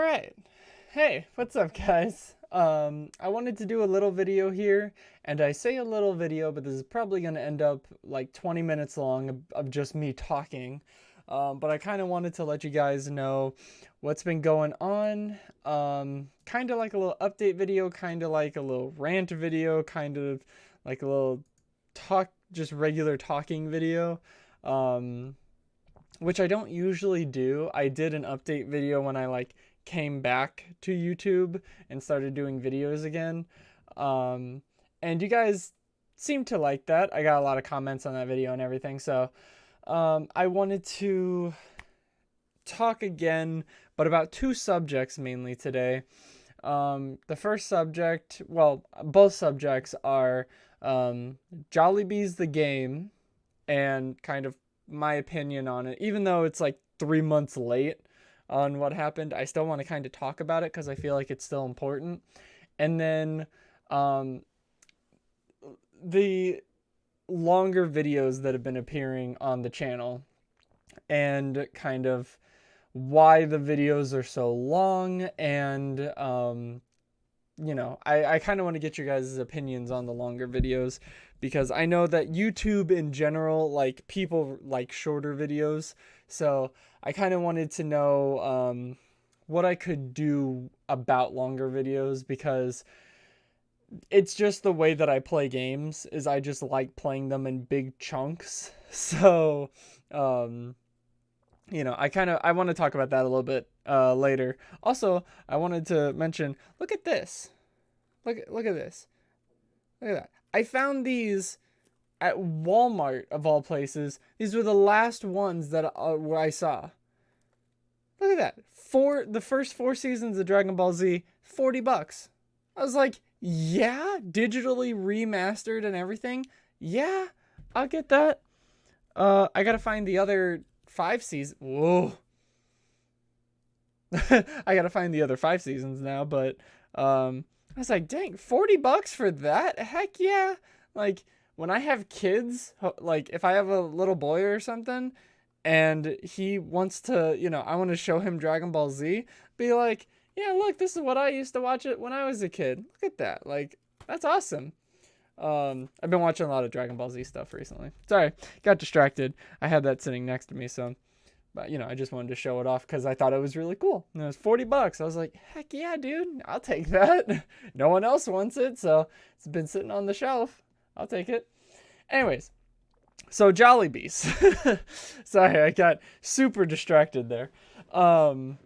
right. Hey, what's up, guys? I wanted to do a little video here, and I say a little video, but this is probably going to end up like 20 minutes long of just me talking. But I kind of wanted to let you guys know what's been going on. Kind of like a little update video, kind of like a little rant video, kind of like a little just regular talking video. Um, which I don't usually do. I did an update video when I came back to YouTube and started doing videos again. Um, and you guys seem to like that. I got a lot of comments on that video and everything. So I wanted to talk again, but about two subjects mainly today. The first subject, well, both subjects are Jollibee's the game and kind of my opinion on it. Even though it's like 3 months late on what happened, I still want to kind of talk about it because I feel like it's still important. And then the longer videos that have been appearing on the channel and kind of why the videos are so long and I kind of want to get your guys' opinions on the longer videos because I know that YouTube in general, like, people like shorter videos. So I kind of wanted to know what I could do about longer videos because it's just the way that I play games is I just like playing them in big chunks. So, I want to talk about that a little bit later. Also, I wanted to mention, look at this. Look at this. Look at that. I found these at Walmart of all places. These were the last ones that I saw. Look at that. The first 4 seasons of Dragon Ball Z, $40. I was like, yeah, digitally remastered and everything. Yeah, I'll get that. I gotta find the other 5 seasons. Whoa. I gotta find the other 5 seasons now, but I was like, dang, $40 for that? Heck yeah. Like, when I have kids, like, if I have a little boy or something, and he wants to, I want to show him Dragon Ball Z, be like, yeah, look, this is what I used to watch it when I was a kid. Look at that. Like, that's awesome. I've been watching a lot of Dragon Ball Z stuff recently. Sorry, got distracted. I had that sitting next to me, so... But, I just wanted to show it off because I thought it was really cool. And it was $40. I was like, heck yeah, dude. I'll take that. No one else wants it, so it's been sitting on the shelf. I'll take it. Anyways, so Jollibee's. Sorry, I got super distracted there. Jollibee's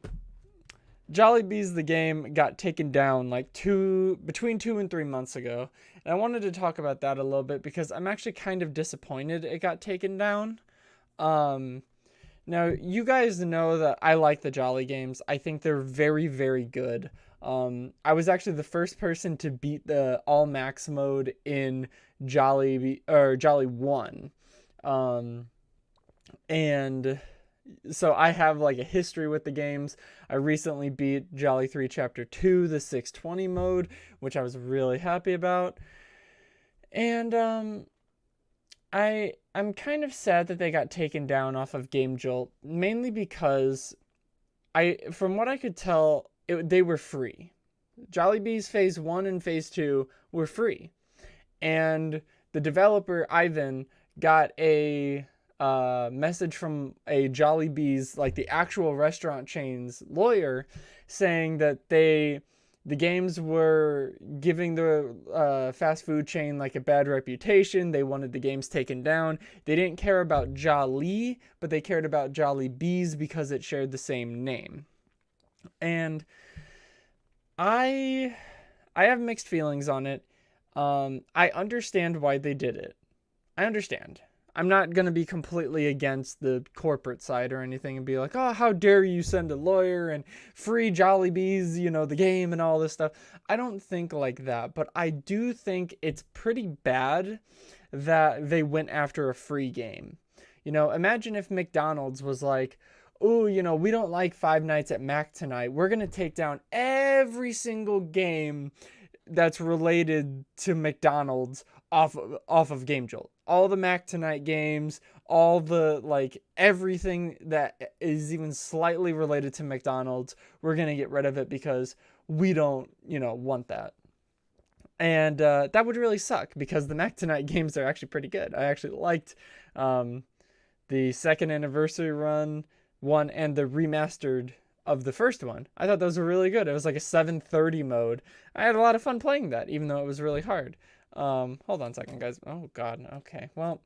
the game got taken down between 2 and 3 months ago. And I wanted to talk about that a little bit because I'm actually kind of disappointed it got taken down. Now, you guys know that I like the Jolly games. I think they're very, very good. I was actually the first person to beat the all max mode in Jolly 1. And so I have like a history with the games. I recently beat Jolly 3 Chapter 2, the 620 mode, which I was really happy about. And I'm kind of sad that they got taken down off of Game Jolt, mainly because from what I could tell, they were free. Jollibee's Phase 1 and Phase 2 were free. And the developer, Ivan, got a message from a Jollibee's, like the actual restaurant chain's lawyer, saying that the games were giving the fast food chain like a bad reputation. They wanted the games taken down. They didn't care about Jolly, but they cared about Jollibee's because it shared the same name. And I have mixed feelings on it. I understand why they did it. I understand. I'm not going to be completely against the corporate side or anything and be like, oh, how dare you send a lawyer and free Jollibee's, the game and all this stuff. I don't think like that, but I do think it's pretty bad that they went after a free game. Imagine if McDonald's was like, oh, we don't like Five Nights at Mac tonight. We're going to take down every single game that's related to McDonald's off of Game Jolt. All the Mac Tonight games, all the like everything that is even slightly related to McDonald's, we're gonna get rid of it because we don't, want that. And that would really suck because the Mac Tonight games are actually pretty good. I actually liked the second anniversary run one and the remastered of the first one. I thought those were really good. It was like a 730 mode. I had a lot of fun playing that, even though it was really hard. Hold on a second, guys. Oh God. Okay. Well,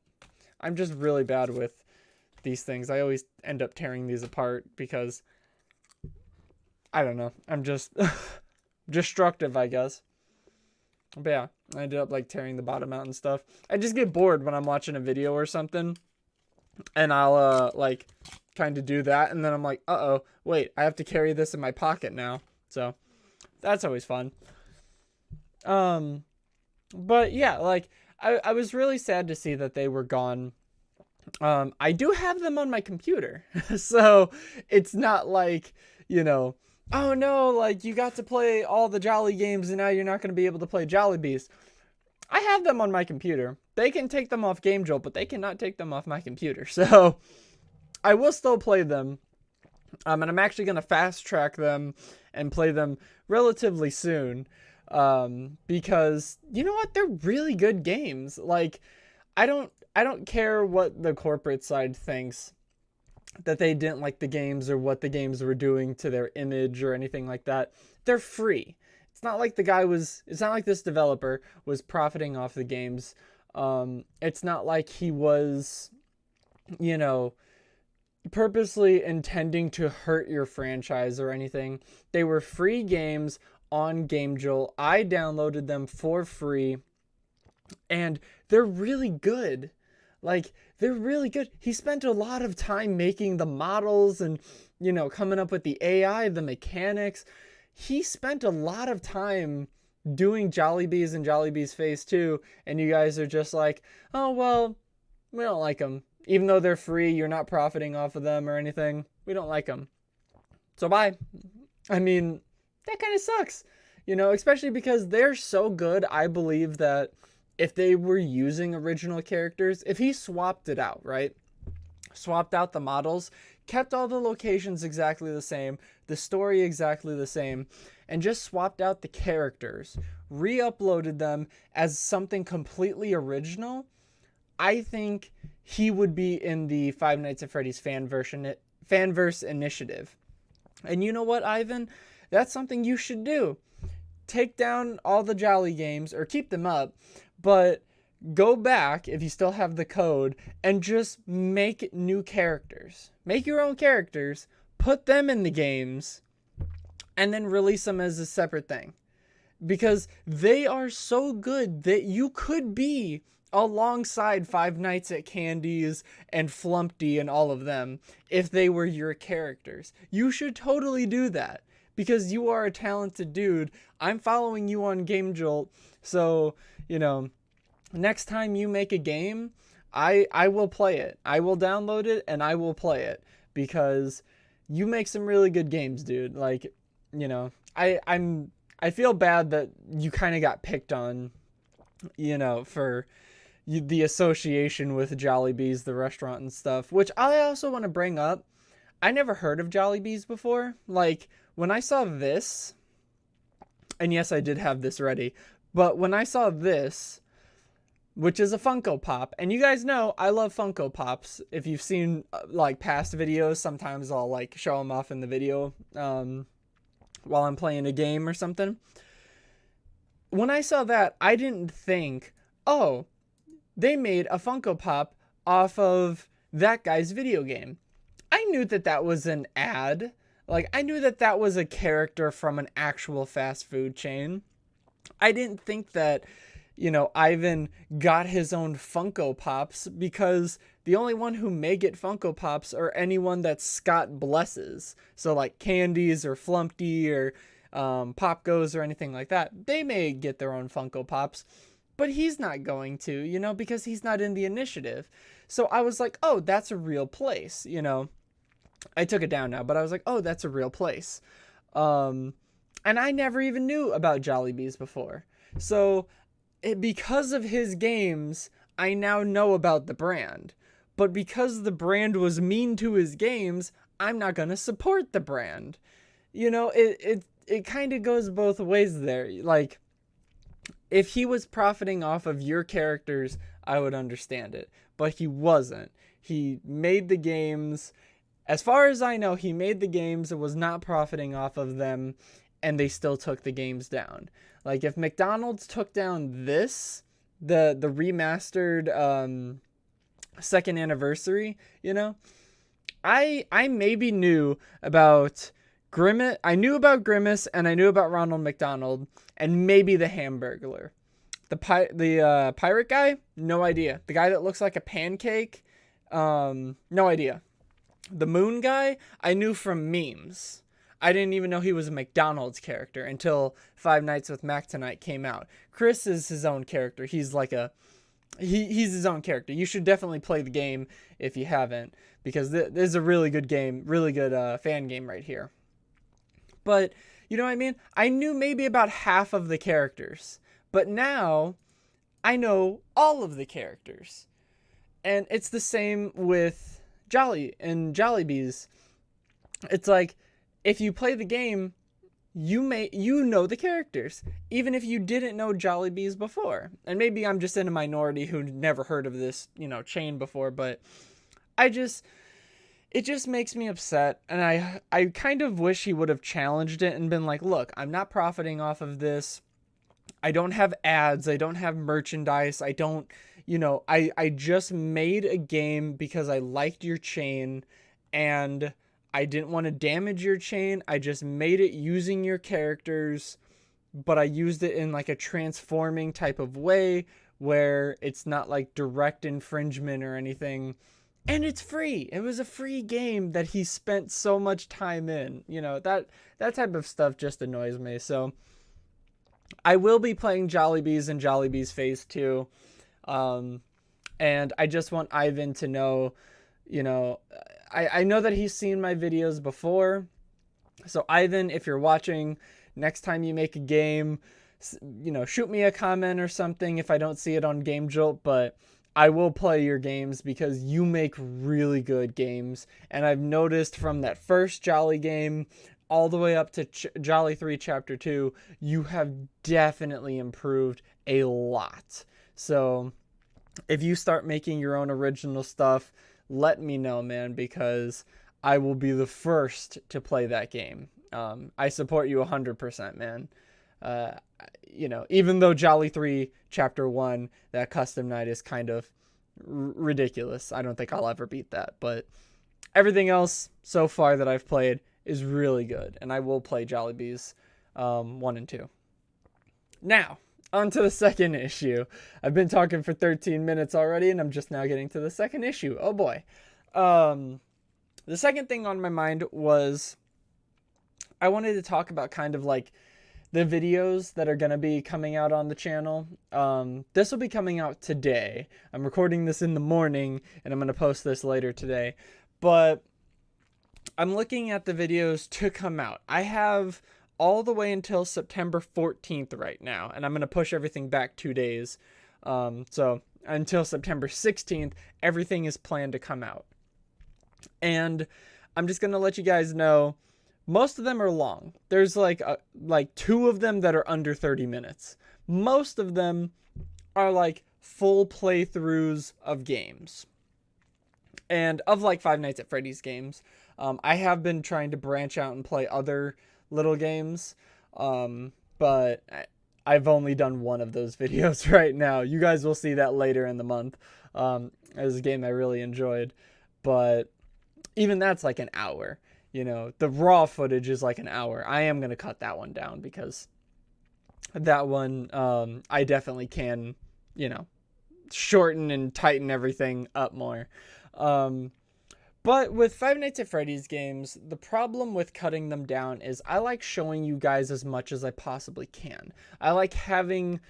I'm just really bad with these things. I always end up tearing these apart because I don't know. I'm just destructive, I guess. But yeah, I ended up like tearing the bottom out and stuff. I just get bored when I'm watching a video or something, and I'll like kind of do that, and then I'm like, uh-oh, wait, I have to carry this in my pocket now. So that's always fun. But yeah, like I was really sad to see that they were gone. I do have them on my computer, so it's not like, oh no, like you got to play all the Jolly games and now you're not going to be able to play Jollibees. I have them on my computer. They can take them off Game Jolt, but they cannot take them off my computer. So I will still play them. And I'm actually going to fast track them and play them relatively soon. Because you know what? They're really good games. Like, I don't care what the corporate side thinks, that they didn't like the games or what the games were doing to their image or anything like that. They're free. It's not like it's not like this developer was profiting off the games. It's not like he was, purposely intending to hurt your franchise or anything. They were free games on Game Jolt. I downloaded them for free, and they're really good. Like, they're really good. He spent a lot of time making the models and, coming up with the AI, the mechanics. He spent a lot of time doing Jollibees and Jollibees Phase 2, and you guys are just like, oh, well, we don't like them. Even though they're free, you're not profiting off of them or anything. We don't like them. So bye. I mean, that kind of sucks, especially because they're so good. I believe that if they were using original characters, if he swapped it out, right? Swapped out the models, kept all the locations exactly the same, the story exactly the same, and just swapped out the characters, re-uploaded them as something completely original, I think he would be in the Five Nights at Freddy's Fanverse initiative. And you know what, Ivan? That's something you should do. Take down all the Jolly games, or keep them up, but go back, if you still have the code, and just make new characters. Make your own characters, put them in the games, and then release them as a separate thing. Because they are so good that you could be alongside Five Nights at Candy's and Flumpty and all of them if they were your characters. You should totally do that because you are a talented dude. I'm following you on Game Jolt, so, next time you make a game, I will play it. I will download it and I will play it because you make some really good games, dude. Like, I feel bad that you kind of got picked on, for the association with Jollibees, the restaurant and stuff, which I also want to bring up. I never heard of Jollibees before. Like, when I saw this, and yes, I did have this ready, but when I saw this, which is a Funko Pop, and you guys know I love Funko Pops. If you've seen like past videos, sometimes I'll like show them off in the video while I'm playing a game or something. When I saw that, I didn't think, oh, they made a Funko Pop off of that guy's video game. I knew that that was an ad. Like, I knew that that was a character from an actual fast food chain. I didn't think that, Ivan got his own Funko Pops because the only one who may get Funko Pops are anyone that Scott blesses. So, like, Candies or Flumpty or Pop Goes or anything like that. They may get their own Funko Pops. But he's not going to, because he's not in the initiative. So I was like, oh, that's a real place, I took it down now, but I was like, oh, that's a real place. And I never even knew about Jollibees before. So because of his games, I now know about the brand. But because the brand was mean to his games, I'm not going to support the brand. You know, it kind of goes both ways there. Like, if he was profiting off of your characters, I would understand it. But he wasn't. He made the games. As far as I know, he made the games and was not profiting off of them, and they still took the games down. Like, if McDonald's took down the remastered second anniversary, you know, I maybe knew about Grimace. I knew about Grimace, and I knew about Ronald McDonald, and maybe the Hamburglar. The pirate guy, no idea. The guy that looks like a pancake, no idea. The moon guy, I knew from memes. I didn't even know he was a McDonald's character until Five Nights with Mac Tonight came out. Chris is his own character. He's like he's his own character. You should definitely play the game if you haven't, because this is a really good game, really good fan game right here. But you know what I mean? I knew maybe about half of the characters, but now I know all of the characters. And it's the same with Jollibees. It's like, if you play the game, you know the characters, even if you didn't know Jollibees before. And maybe I'm just in a minority who never heard of this, chain before, but it just makes me upset. And I kind of wish he would have challenged it and been like, look, I'm not profiting off of this. I don't have ads. I don't have merchandise. I don't, I just made a game because I liked your chain and I didn't want to damage your chain. I just made it using your characters, but I used it in like a transforming type of way where it's not like direct infringement or anything. And it's free. It was a free game that he spent so much time in. That type of stuff just annoys me. So I will be playing Jollibees and Jollibees Phase 2. And I just want Ivan to know, I know that he's seen my videos before. So Ivan, if you're watching, next time you make a game, shoot me a comment or something if I don't see it on Game Jolt, but I will play your games because you make really good games. And I've noticed from that first Jolly game all the way up to Jolly 3 Chapter 2, you have definitely improved a lot. So if you start making your own original stuff, let me know, man, because I will be the first to play that game. I support you 100%, man. Even though Jolly 3 Chapter 1, that custom night is kind of ridiculous. I don't think I'll ever beat that. But everything else so far that I've played is really good. And I will play Jollibees 1 and 2. Now, on to the second issue. I've been talking for 13 minutes already, and I'm just now getting to the second issue. Oh boy. The second thing on my mind was I wanted to talk about kind of like the videos that are going to be coming out on the channel. This will be coming out today. I'm recording this in the morning, and I'm going to post this later today. But I'm looking at the videos to come out. I have all the way until September 14th right now, and I'm going to push everything back 2 days. So until September 16th, everything is planned to come out. And I'm just going to let you guys know, most of them are long. There's like 2 of them that are under 30 minutes. Most of them are like full playthroughs of games. And of like Five Nights at Freddy's games. I have been trying to branch out and play other little games, but I've only done one of those videos right now. You guys will see that later in the month. It was a game I really enjoyed, but even that's like an hour. The raw footage is like an hour. I am going to cut that one down because that one, I definitely can, shorten and tighten everything up more. But with Five Nights at Freddy's games, the problem with cutting them down is I like showing you guys as much as I possibly can. I like having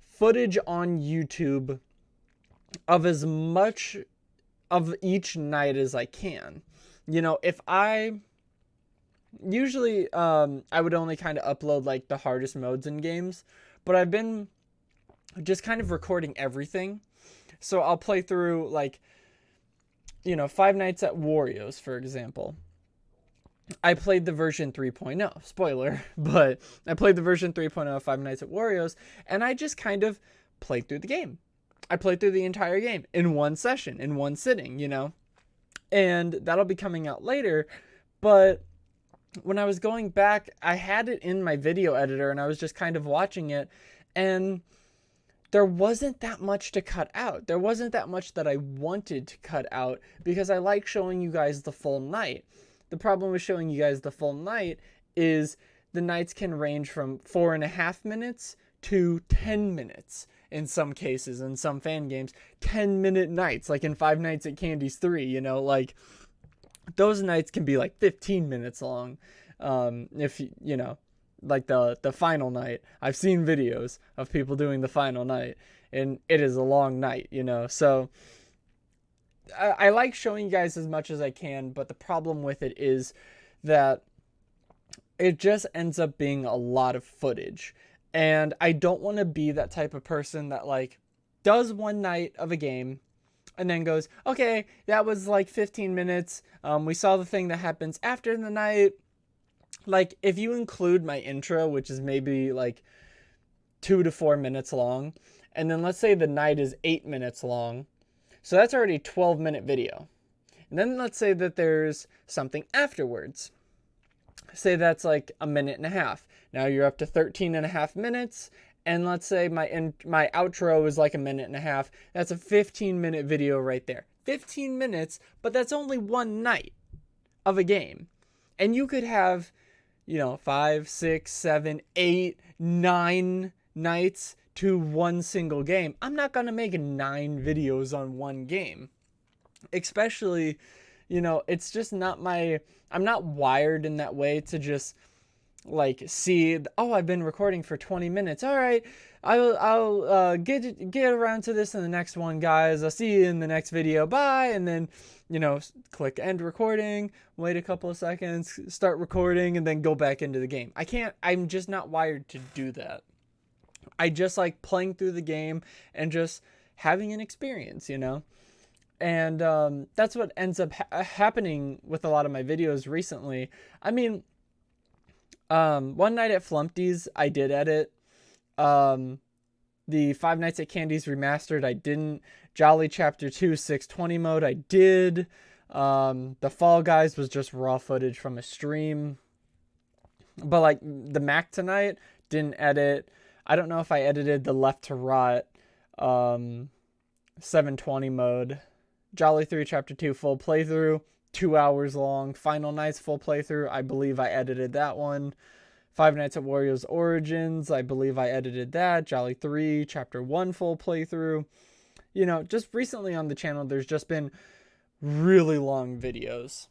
footage on YouTube of as much of each night as I can. If I usually I would only kind of upload like the hardest modes in games, but I've been just kind of recording everything. So I'll play through, like, Five Nights at Wario's, for example. I played the version 3.0, spoiler, but I played the version 3.0 of Five Nights at Wario's, and I just kind of played through the game. I played through the entire game in one session, in one sitting, and that'll be coming out later. But when I was going back, I had it in my video editor, and I was just kind of watching it, and there wasn't that much to cut out. There wasn't that much that I wanted to cut out, because I like showing you guys the full night. The problem with showing you guys the full night is the nights can range from 4.5 minutes to 10 minutes in some cases. In some fan games, 10-minute nights, like in Five Nights at Candy's 3, like those nights can be like 15 minutes long. If like the final night, I've seen videos of people doing the final night, and it is a long night, so I like showing you guys as much as I can, but the problem with it is that it just ends up being a lot of footage. And I don't want to be that type of person that, like, does one night of a game and then goes, okay, that was like 15 minutes. We saw the thing that happens after the night. Like, if you include my intro, which is maybe like 2 to 4 minutes long, and then let's say the night is 8 minutes long, so that's already a 12-minute video. And then let's say that there's something afterwards. Say that's like a minute and a half. Now you're up to 13.5 minutes. And let's say my outro is like a minute and a half. That's a 15-minute video right there. 15 minutes, but that's only one night of a game. And you could have, 5, 6, 7, 8, 9 nights to one single game. I'm not going to make 9 videos on one game. Especially, it's just not I'm not wired in that way to just like see, oh, I've been recording for 20 minutes. All right, I'll get around to this in the next one, guys. I'll see you in the next video. Bye. And then, click end recording, wait a couple of seconds, start recording, and then go back into the game. I'm just not wired to do that. I just like playing through the game and just having an experience, And that's what ends up happening with a lot of my videos recently. I mean, One Night at Flumpty's, I did edit. The Five Nights at Candy's Remastered, I didn't. Jolly Chapter 2 620 mode, I did. The Fall Guys was just raw footage from a stream. But like the Mac Tonight, didn't edit. I don't know if I edited the Left to Rot 720 mode. Jolly 3 Chapter 2 full playthrough, 2 hours long. Final Nights full playthrough, I believe I edited that one. Five Nights at Wario's Origins, I believe I edited that. Jolly 3 Chapter 1 full playthrough. Just recently on the channel, there's just been really long videos.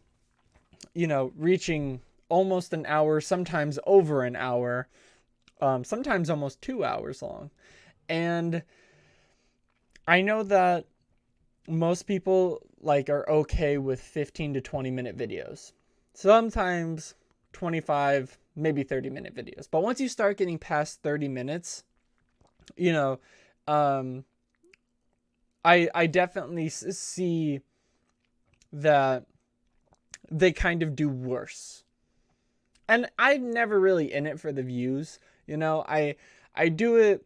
Reaching almost an hour, sometimes over an hour. Sometimes almost 2 hours long. And I know that most people are okay with 15 to 20 minute videos. Sometimes 25, maybe 30-minute videos. But once you start getting past 30 minutes, I definitely see that they kind of do worse. And I'm never really in it for the views. I do it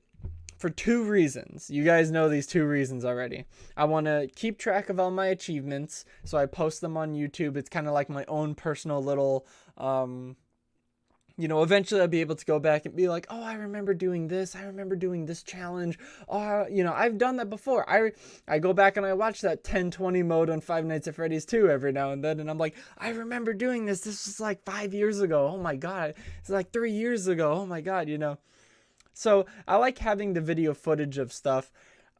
for 2 reasons. You guys know these 2 reasons already. I want to keep track of all my achievements, so I post them on YouTube. It's kind of like my own personal little, eventually I'll be able to go back and be like, oh, I remember doing this. I remember doing this challenge. Oh, I've done that before. I go back and I watch that 1020 mode on Five Nights at Freddy's 2 every now and then, and I'm like, I remember doing this. This was like 5 years ago. Oh my God. It's like 3 years ago. Oh my God, So I like having the video footage of stuff.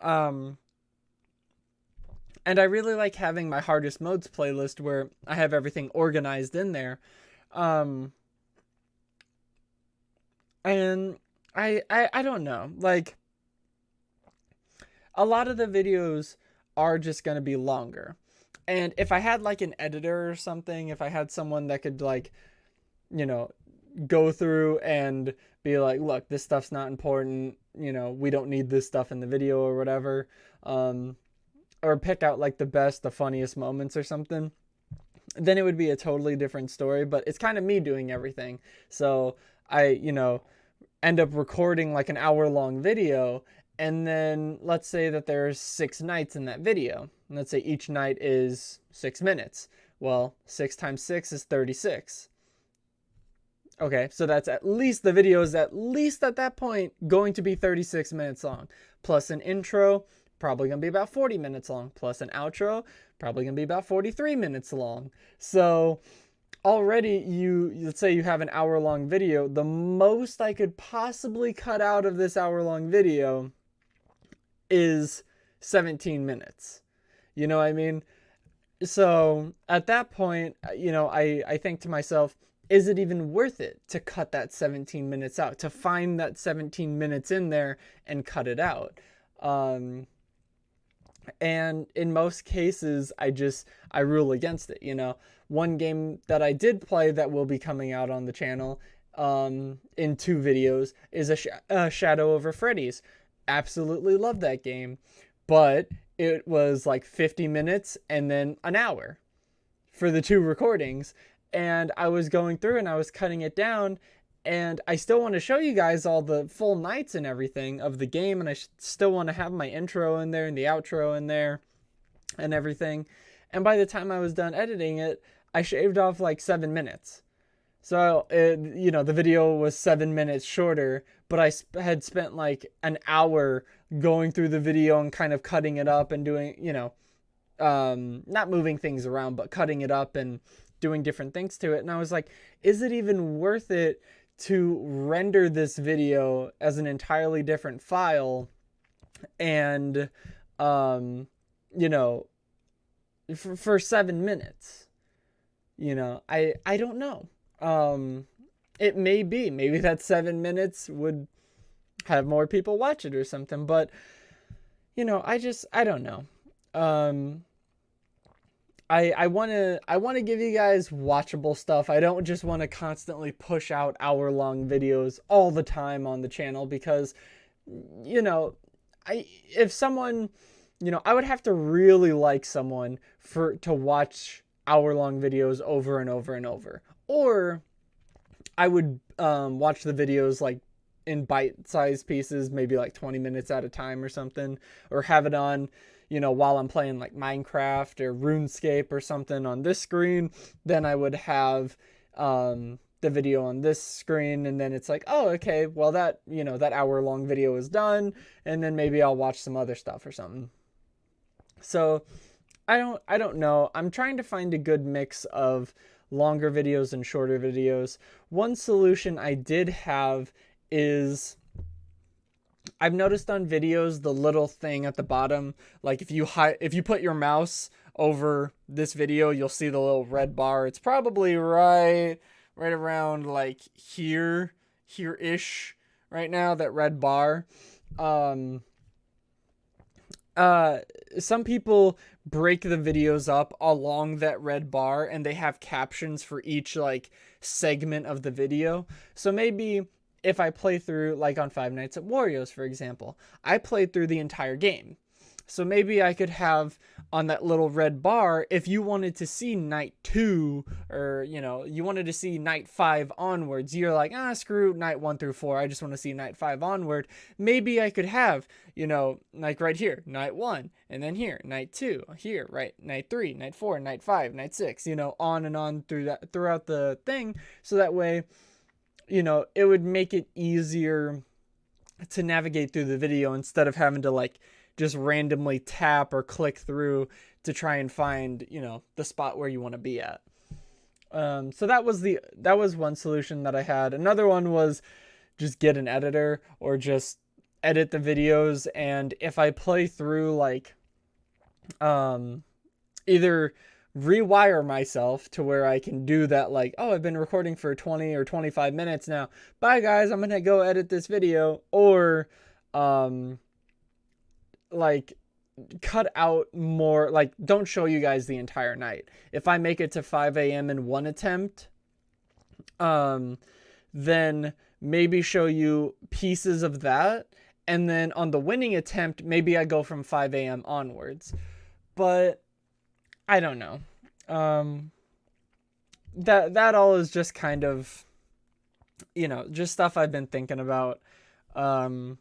And I really like having my hardest modes playlist where I have everything organized in there. And I don't know, like, a lot of the videos are just going to be longer. And if I had like an editor or something, if I had someone that could go through and be like, look, this stuff's not important, you know, we don't need this stuff in the video or whatever, or pick out like the best, the funniest moments or something, then it would be a totally different story. But it's kind of me doing everything. So I, you know, end up recording like an hour long video, and then let's say that there's 6 nights in that video. And let's say each night is 6 minutes. Well, 6 times 6 is 36. Okay, so that's at least, the video is at least at that point going to be 36 minutes long. Plus an intro, probably going to be about 40 minutes long. Plus an outro, probably going to be about 43 minutes long. So already let's say you have an hour long video. The most I could possibly cut out of this hour long video is 17 minutes. You know what I mean? So at that point, you know, I think to myself, is it even worth it to cut that 17 minutes out, to find that 17 minutes in there and cut it out? And in most cases, I rule against it. You know, one game that I did play that will be coming out on the channel in 2 videos is a Shadow Over Freddy's. Absolutely love that game, but it was like 50 minutes and then an hour for the 2 recordings. And I was going through and I was cutting it down, and I still want to show you guys all the full nights and everything of the game, and I still want to have my intro in there and the outro in there and everything. And by the time I was done editing it, I shaved off like 7 minutes. So, you know, the video was 7 minutes shorter, but I had spent like an hour going through the video and kind of cutting it up and doing, you know, not moving things around, but cutting it up and doing different things to it. And I was like, is it even worth it to render this video as an entirely different file and, you know, for 7 minutes? You know, I don't know. It may be, maybe that 7 minutes would have more people watch it or something, but you know, I don't know. I want to give you guys watchable stuff. I don't just want to constantly push out hour-long videos all the time on the channel, because, you know, if someone, you know, I would have to really like someone to watch hour-long videos over and over and over. Or I would watch the videos like in bite-sized pieces, maybe like 20 minutes at a time or something, or have it on, you know, while I'm playing like Minecraft or RuneScape or something on this screen. Then I would have the video on this screen, and then it's like, oh, okay, well, that, you know, that hour-long video is done, and then maybe I'll watch some other stuff or something. So I don't know. I'm trying to find a good mix of longer videos and shorter videos. One solution I did have is, I've noticed on videos the little thing at the bottom, like if you put your mouse over this video, you'll see the little red bar. It's probably right around like here-ish right now, that red bar. Some people break the videos up along that red bar, and they have captions for each like segment of the video. So maybe if I play through, like on Five Nights at Wario's, for example, I played through the entire game. So maybe I could have on that little red bar, if you wanted to see night 2, or, you know, you wanted to see night 5 onwards, you're like, screw night 1 through 4, I just want to see night 5 onward. Maybe I could have, you know, like right here, night 1, and then here, night 2, here, right, night 3, night 4, night 5, night 6, you know, on and on throughout the thing. So that way, you know, it would make it easier to navigate through the video, instead of having to like just randomly tap or click through to try and find, you know, the spot where you want to be at. So that was one solution that I had. Another one was just get an editor, or just edit the videos. And if I play through, like, either rewire myself to where I can do that, like, oh, I've been recording for 20 or 25 minutes now, bye guys, I'm gonna go edit this video. Or like cut out more, like don't show you guys the entire night. If I make it to 5 a.m. in one attempt, then maybe show you pieces of that. And then on the winning attempt, maybe I go from 5 a.m. onwards. But I don't know. That all is just kind of, just stuff I've been thinking about. And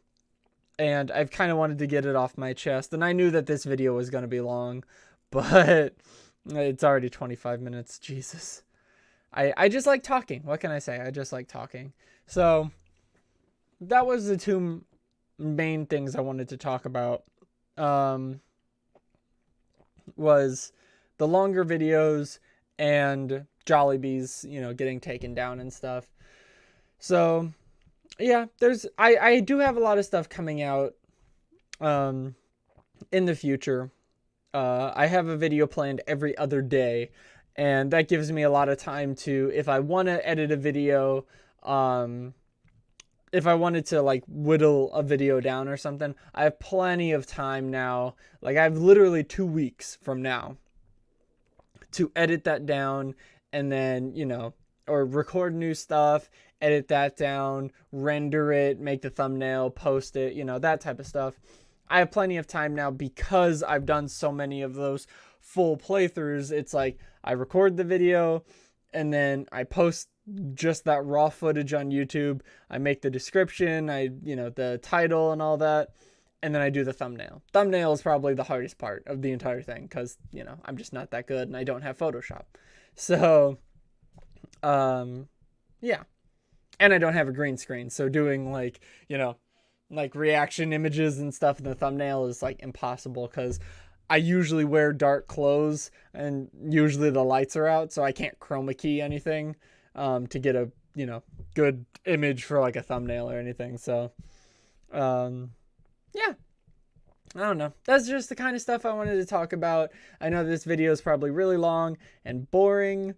I've kind of wanted to get it off my chest. And I knew that this video was going to be long, but it's already 25 minutes. Jesus. I just like talking. What can I say? I just like talking. So that was the two main things I wanted to talk about. Was the longer videos and Jollibee's, getting taken down and stuff. So yeah, I do have a lot of stuff coming out in the future. I have a video planned every other day, and that gives me a lot of time to, if I want to edit a video, if I wanted to like whittle a video down or something, I have plenty of time now. Like I have literally 2 weeks from now to edit that down, and then, or record new stuff, edit that down, render it, make the thumbnail, post it, that type of stuff. I have plenty of time now because I've done so many of those full playthroughs. It's like I record the video and then I post just that raw footage on YouTube. I make the description, the title and all that, and then I do the thumbnail. Thumbnail is probably the hardest part of the entire thing because, I'm just not that good and I don't have Photoshop. So, yeah. And I don't have a green screen. So doing like reaction images and stuff in the thumbnail is like impossible because I usually wear dark clothes and usually the lights are out. So I can't chroma key anything to get a, good image for like a thumbnail or anything. So, yeah. I don't know. That's just the kind of stuff I wanted to talk about. I know this video is probably really long and boring.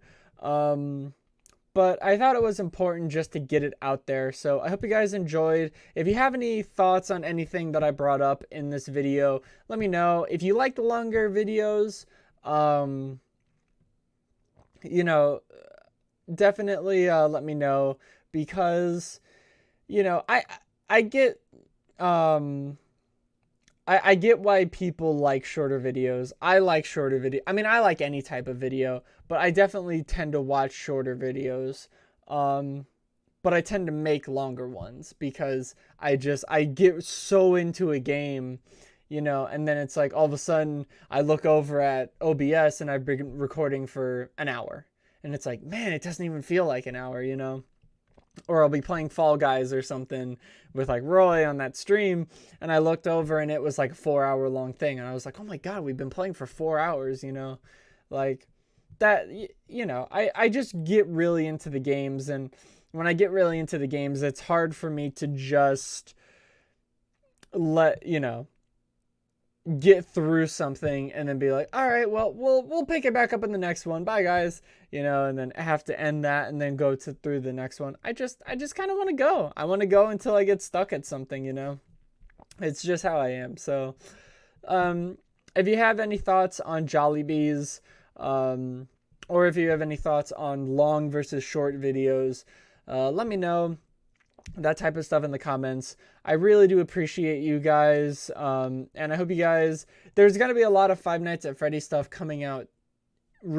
But I thought it was important just to get it out there. So I hope you guys enjoyed. If you have any thoughts on anything that I brought up in this video, let me know. If you like the longer videos, definitely let me know because, I get, I get why people like shorter videos. I like shorter video. I mean, I like any type of video, but I definitely tend to watch shorter videos. But I tend to make longer ones because I get so into a game, and then it's like all of a sudden I look over at OBS and I've been recording for an hour. And it's like, man, it doesn't even feel like an hour, Or I'll be playing Fall Guys or something with like Roy on that stream, and I looked over and it was like a 4-hour long thing, and I was like, oh my god, we've been playing for 4 hours, like that. I just get really into the games, and when I get really into the games, it's hard for me to just let get through something and then be like, all right, well, we'll pick it back up in the next one, bye guys, and then have to end that and then go through the next one. I just kind of want to go. I want to go until I get stuck at something, it's just how I am. So if you have any thoughts on Jollibees, or if you have any thoughts on long versus short videos, let me know. That type of stuff in the comments. I really do appreciate you guys, and I hope you guys, there's gonna be a lot of Five Nights at Freddy's stuff coming out in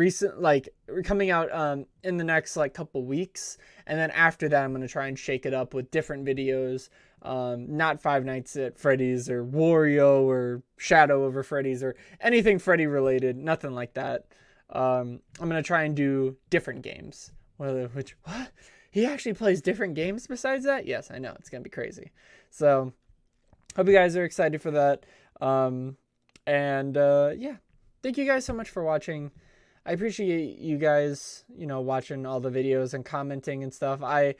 the next like couple weeks, and then after that I'm gonna try and shake it up with different videos, not Five Nights at Freddy's or Wario or Shadow over Freddy's or anything Freddy related, nothing like that. I'm gonna try and do different games. What? He actually plays different games besides that? Yes, I know. It's going to be crazy. So, hope you guys are excited for that. Yeah. Thank you guys so much for watching. I appreciate you guys, watching all the videos and commenting and stuff. I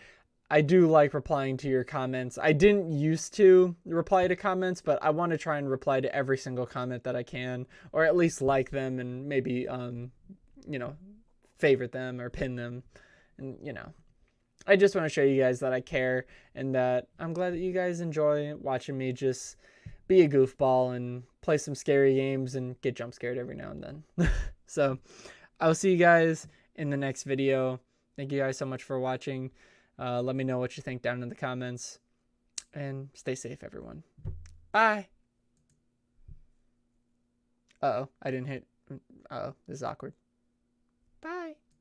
do like replying to your comments. I didn't used to reply to comments, but I want to try and reply to every single comment that I can, or at least like them and maybe, favorite them or pin them, and, I just want to show you guys that I care and that I'm glad that you guys enjoy watching me just be a goofball and play some scary games and get jump scared every now and then. So I'll see you guys in the next video. Thank you guys so much for watching. Let me know what you think down in the comments. And stay safe, everyone. Bye. Uh-oh, I didn't hit. Uh-oh, this is awkward.